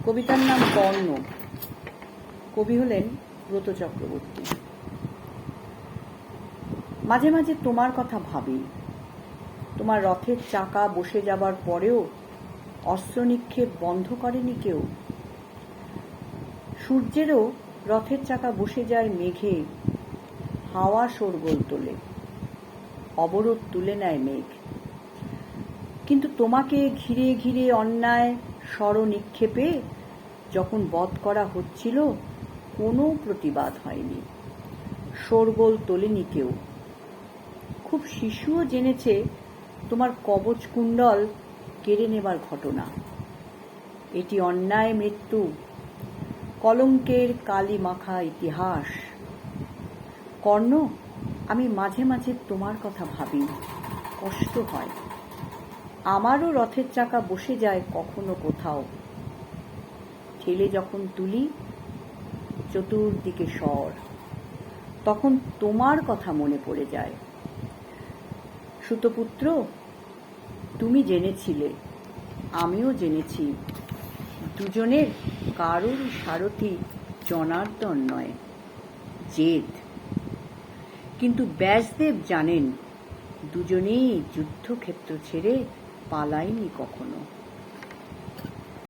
কবিতার নাম কর্ণ। কবি হলেন ব্রত চক্রবর্তী। মাঝে মাঝে তোমার কথা ভাবি। তোমার রথের চাকা বসে যাবার পরেও অস্ত্র নিক্ষেপ বন্ধ করেনি কেউ। সূর্যেরও রথের চাকা বসে যায় মেঘে, হাওয়া শোরগোল তোলে, অবরোধ তুলে নেয় মেঘ। কিন্তু তোমাকে ঘিরে ঘিরে অন্যায় স্বরনিক্ষেপে যখন বধ করা হচ্ছিল, কোনো প্রতিবাদ হয়নি, শোরগোল তোলেনি কেউ। খুব শিশুও জেনেছে তোমার কবচ কুণ্ডল কেড়ে নেবার ঘটনা। এটি অন্যায় মৃত্যু, কলঙ্কের কালি মাখা ইতিহাস। কর্ণ, আমি মাঝে মাঝে তোমার কথা ভাবি, কষ্ট হয়। আমারও রথের চাকা বসে যায় কখনো কোথাও। ঠেলে যখন তুলি চতুর্দিকে স্বর, তখন তোমার কথা মনে পড়ে যায়। সুতপুত্র, তুমি জেনেছিলে, আমিও জেনেছি, দুজনের কারোর সারথি জনার্দন নয়, জেদ। কিন্তু ব্যাসদেব জানেন, দুজনেই যুদ্ধক্ষেত্র ছেড়ে পালায়নি কখনো।